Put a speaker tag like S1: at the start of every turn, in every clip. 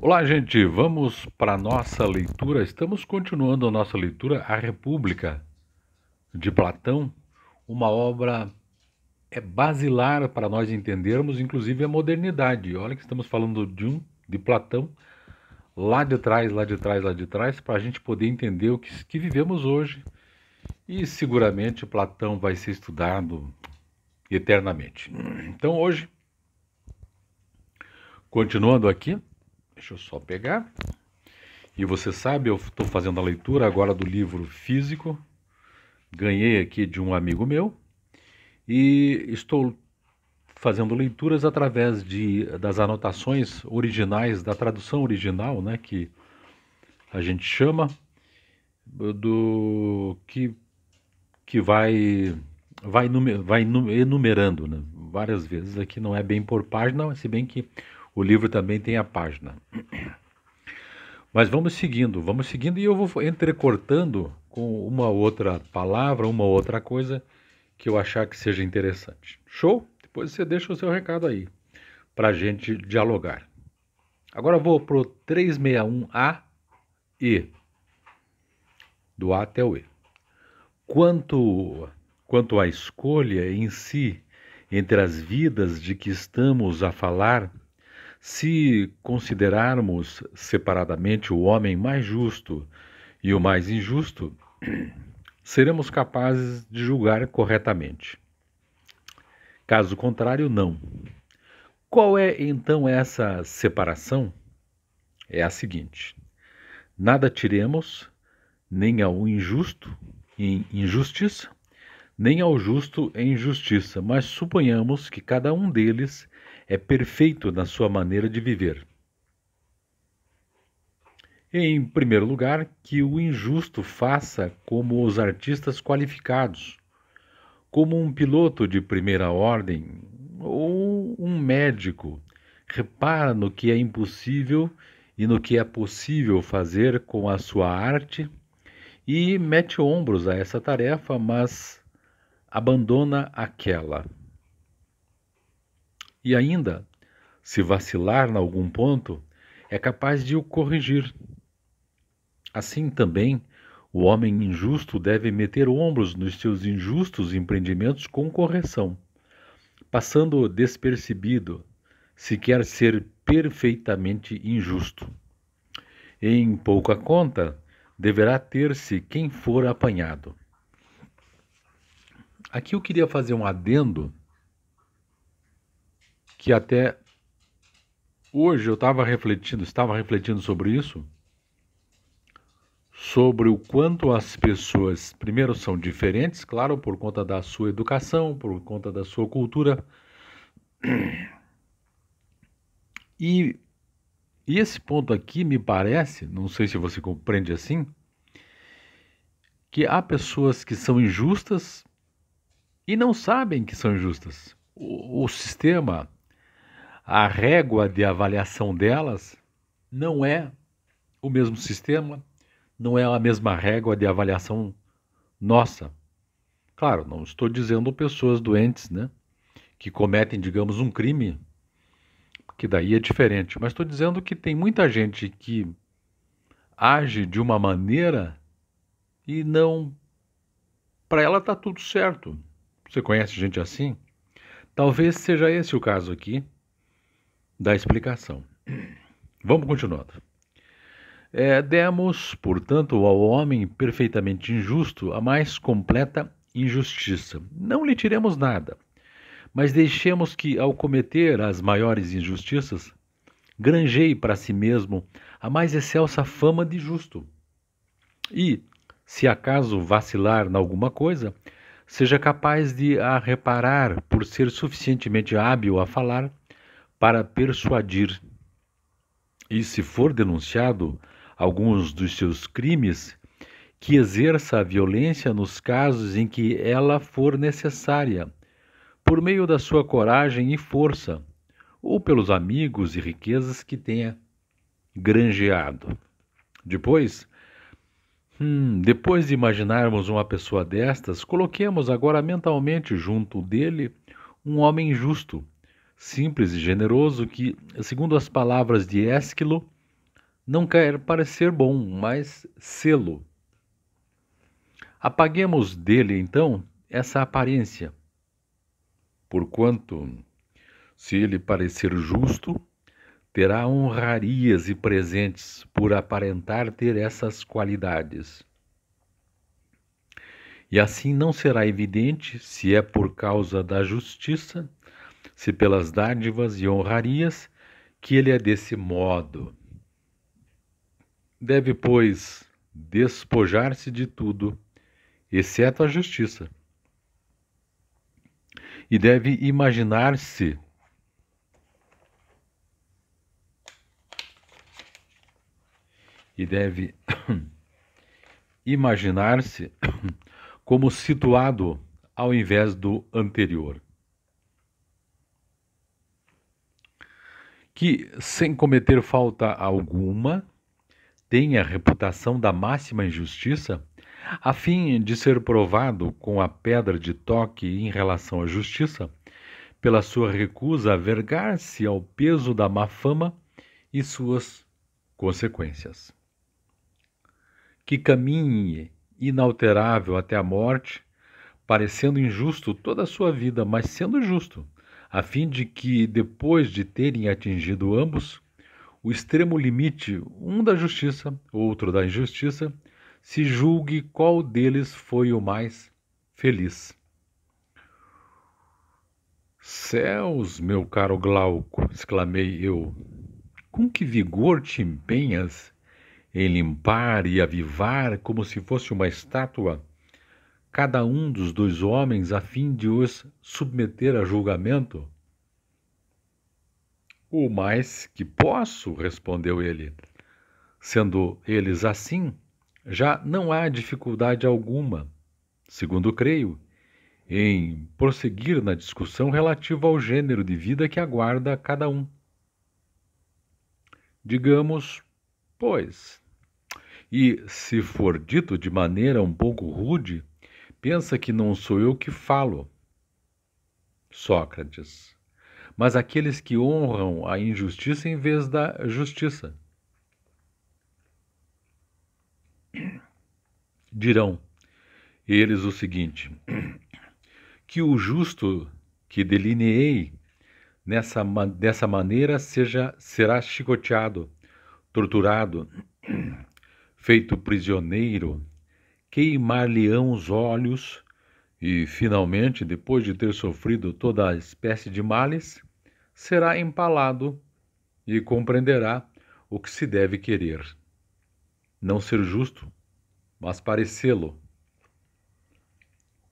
S1: Olá, gente. Vamos para a nossa leitura. Estamos continuando a nossa leitura, A República, de Platão, uma obra basilar para nós entendermos, inclusive, a modernidade. Olha que estamos falando de Platão, lá de trás, lá de trás, lá de trás, para a gente poder entender o que vivemos hoje. E seguramente Platão vai ser estudado eternamente. Então, hoje, continuando aqui, deixa eu só pegar. E você sabe, eu estou fazendo a leitura agora do livro físico, ganhei aqui de um amigo meu, e estou fazendo leituras através das anotações originais, da tradução original, né, que a gente chama, do que vai enumerando, né, várias vezes. Aqui não é bem por página, se bem que o livro também tem a página. Mas vamos seguindo e eu vou entrecortando com uma outra palavra, uma outra coisa que eu achar que seja interessante. Show? Depois você deixa o seu recado aí para a gente dialogar. Agora eu vou para o 361A e do A até o E. Quanto à escolha em si entre as vidas de que estamos a falar, se considerarmos separadamente o homem mais justo e o mais injusto, seremos capazes de julgar corretamente. Caso contrário, não. Qual é então essa separação? É a seguinte: nada tiremos nem ao injusto em injustiça, nem ao justo em injustiça, mas suponhamos que cada um deles é perfeito na sua maneira de viver. Em primeiro lugar, que o injusto faça como os artistas qualificados, como um piloto de primeira ordem ou um médico. Repara no que é impossível e no que é possível fazer com a sua arte e mete ombros a essa tarefa, mas abandona aquela. E ainda, se vacilar em algum ponto, é capaz de o corrigir. Assim também, o homem injusto deve meter ombros nos seus injustos empreendimentos com correção, passando despercebido, se quer ser perfeitamente injusto. Em pouca conta, deverá ter-se quem for apanhado. Aqui eu queria fazer um adendo, que até hoje eu estava refletindo sobre isso, sobre o quanto as pessoas, primeiro, são diferentes, claro, por conta da sua educação, por conta da sua cultura. E esse ponto aqui me parece, não sei se você compreende assim, que há pessoas que são injustas e não sabem que são injustas. O sistema, a régua de avaliação delas não é o mesmo sistema, não é a mesma régua de avaliação nossa. Claro, não estou dizendo pessoas doentes, né, que cometem, digamos, um crime, que daí é diferente, mas estou dizendo que tem muita gente que age de uma maneira e não, para ela está tudo certo. Você conhece gente assim? Talvez seja esse o caso aqui da explicação. Vamos continuando. Demos, portanto, ao homem perfeitamente injusto a mais completa injustiça. Não lhe tiremos nada, mas deixemos que, ao cometer as maiores injustiças, granjeie para si mesmo a mais excelsa fama de justo. E, se acaso vacilar em alguma coisa, seja capaz de a reparar por ser suficientemente hábil a falar para persuadir. E, se for denunciado alguns dos seus crimes, que exerça a violência nos casos em que ela for necessária, por meio da sua coragem e força, ou pelos amigos e riquezas que tenha granjeado. Depois de imaginarmos uma pessoa destas, coloquemos agora mentalmente junto dele um homem justo, simples e generoso que, segundo as palavras de Ésquilo, Não quer parecer bom, mas sê-lo. Apaguemos dele, então, essa aparência, porquanto, se ele parecer justo, terá honrarias e presentes por aparentar ter essas qualidades. E assim não será evidente se é por causa da justiça, se pelas dádivas e honrarias, que ele é desse modo. Deve, pois, despojar-se de tudo, exceto a justiça. E deve imaginar-se imaginar-se como situado ao invés do anterior. Que, sem cometer falta alguma, tem a reputação da máxima injustiça, a fim de ser provado com a pedra de toque em relação à justiça, pela sua recusa a vergar-se ao peso da má fama e suas consequências. Que caminhe inalterável até a morte, parecendo injusto toda a sua vida, mas sendo justo, a fim de que, depois de terem atingido ambos o extremo limite, um da justiça, outro da injustiça, se julgue qual deles foi o mais feliz. Céus, meu caro Glauco, exclamei eu, com que vigor te empenhas em limpar e avivar, como se fosse uma estátua, cada um dos dois homens a fim de os submeter a julgamento? O mais que posso, respondeu ele. Sendo eles assim, já não há dificuldade alguma, segundo creio, em prosseguir na discussão relativa ao gênero de vida que aguarda cada um. Digamos, pois, e se for dito de maneira um pouco rude, pensa que não sou eu que falo, Sócrates, mas aqueles que honram a injustiça em vez da justiça. Dirão eles o seguinte, que o justo que delineei dessa maneira será chicoteado, torturado, feito prisioneiro, queimar-lhe-ão os olhos e, finalmente, depois de ter sofrido toda a espécie de males, será empalado e compreenderá o que se deve querer. Não ser justo, mas parecê-lo.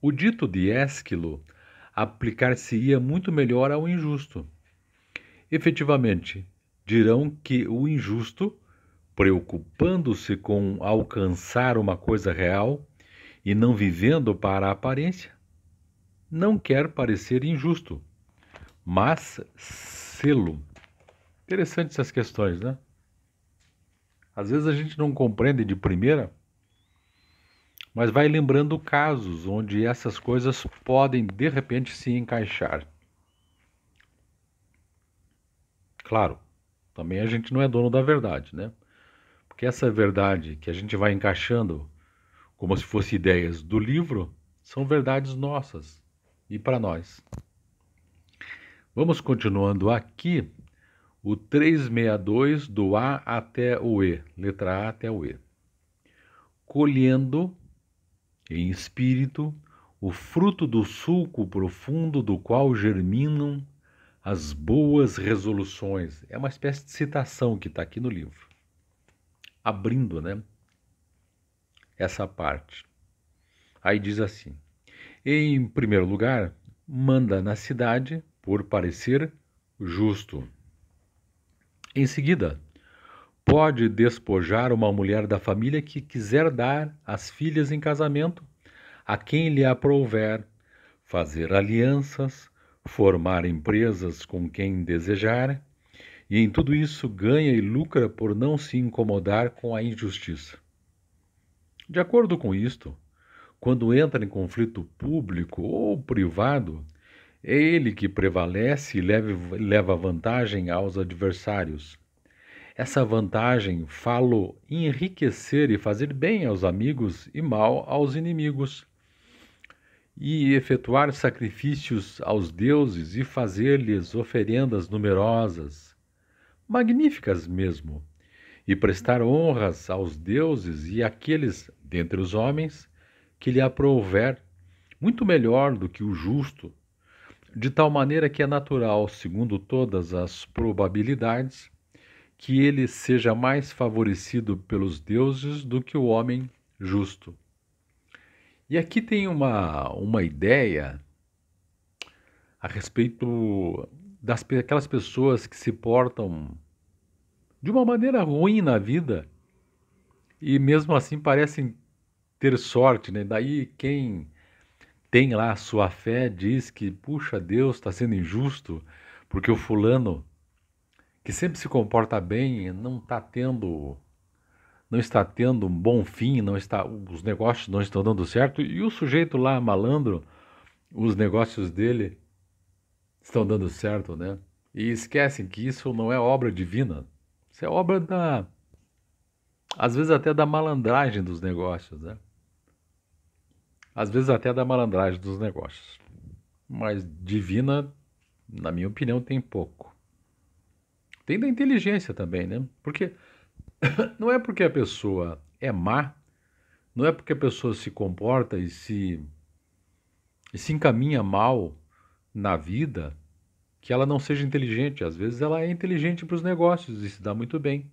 S1: O dito de Ésquilo aplicar-se-ia muito melhor ao injusto. Efetivamente, dirão que o injusto, preocupando-se com alcançar uma coisa real e não vivendo para a aparência, não quer parecer injusto, mas sê-lo. Interessantes essas questões, né? Às vezes a gente não compreende de primeira, mas vai lembrando casos onde essas coisas podem de repente se encaixar. Claro, também a gente não é dono da verdade, né? Porque essa verdade que a gente vai encaixando como se fossem ideias do livro, são verdades nossas e para nós. Vamos continuando aqui, o 362 do A até o E, letra A até o E. Colhendo em espírito o fruto do sulco profundo do qual germinam as boas resoluções. É uma espécie de citação que está aqui no livro. Abrindo, né? Essa parte. Aí diz assim: em primeiro lugar, manda na cidade por parecer justo. Em seguida, pode despojar uma mulher da família que quiser dar as filhas em casamento a quem lhe aprouver, fazer alianças, formar empresas com quem desejar, e em tudo isso ganha e lucra por não se incomodar com a injustiça. De acordo com isto, quando entra em conflito público ou privado, é ele que prevalece e leva vantagem aos adversários. Essa vantagem falo enriquecer e fazer bem aos amigos e mal aos inimigos, e efetuar sacrifícios aos deuses e fazer-lhes oferendas numerosas, magníficas mesmo, e prestar honras aos deuses e àqueles dentre os homens que lhe aprouver, muito melhor do que o justo, de tal maneira que é natural, segundo todas as probabilidades, que ele seja mais favorecido pelos deuses do que o homem justo. E aqui tem uma ideia a respeito daquelas pessoas que se portam de uma maneira ruim na vida e mesmo assim parecem ter sorte, né? Daí quem tem lá a sua fé diz que, puxa, Deus está sendo injusto porque o fulano que sempre se comporta bem não está tendo um bom fim, os negócios não estão dando certo e o sujeito lá malandro, os negócios dele estão dando certo, né? E esquecem que isso não é obra divina, isso é obra às vezes até da malandragem dos negócios, né? Às vezes até da malandragem dos negócios. Mas divina, na minha opinião, tem pouco. Tem da inteligência também, né? Porque não é porque a pessoa é má, não é porque a pessoa se comporta e se encaminha mal na vida que ela não seja inteligente. Às vezes ela é inteligente para os negócios e se dá muito bem.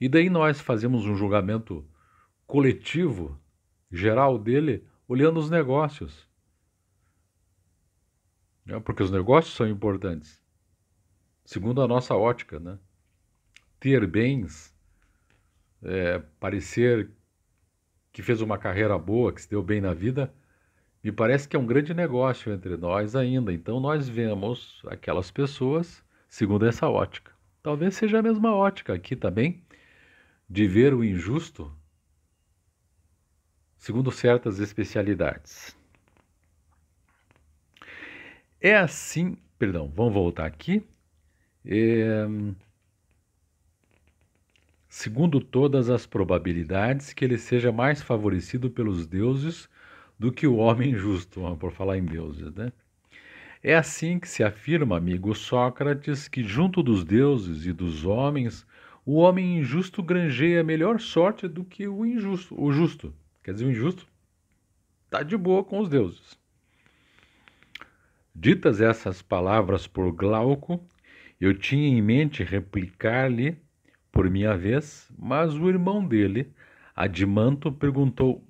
S1: E daí nós fazemos um julgamento coletivo, geral dele, olhando os negócios. Né? Porque os negócios são importantes, segundo a nossa ótica, né? Ter bens, parecer que fez uma carreira boa, que se deu bem na vida, me parece que é um grande negócio entre nós ainda. Então nós vemos aquelas pessoas segundo essa ótica. Talvez seja a mesma ótica aqui também, de ver o injusto segundo certas especialidades. É assim, perdão, vamos voltar aqui. Segundo todas as probabilidades, que ele seja mais favorecido pelos deuses do que o homem justo, por falar em deuses, né? É assim que se afirma, amigo Sócrates, que junto dos deuses e dos homens, o homem injusto granjeia melhor sorte do que o injusto, o justo. Quer dizer, o injusto está de boa com os deuses. Ditas essas palavras por Glauco, eu tinha em mente replicar-lhe por minha vez, mas o irmão dele, Adimanto, perguntou: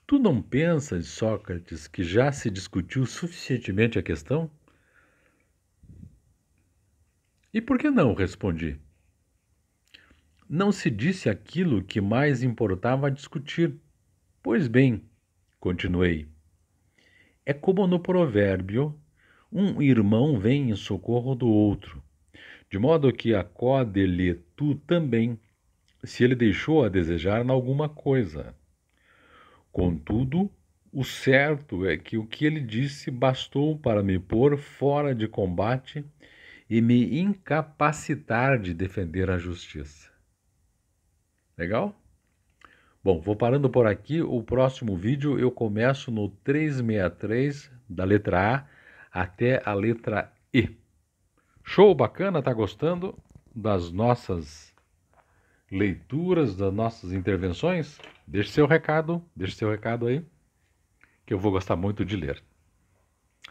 S1: Tu não pensas, Sócrates, que já se discutiu suficientemente a questão? E por que não? Respondi. Não se disse aquilo que mais importava discutir. Pois bem, continuei, é como no provérbio, um irmão vem em socorro do outro, de modo que acode-lhe tu também, se ele deixou a desejar em alguma coisa. Contudo, o certo é que o que ele disse bastou para me pôr fora de combate e me incapacitar de defender a justiça. Legal? Bom, vou parando por aqui. O próximo vídeo eu começo no 363, da letra A até a letra E. Show, bacana? Tá gostando das nossas leituras, das nossas intervenções? Deixe seu recado aí, que eu vou gostar muito de ler.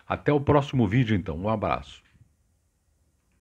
S1: Até o próximo vídeo, então. Um abraço.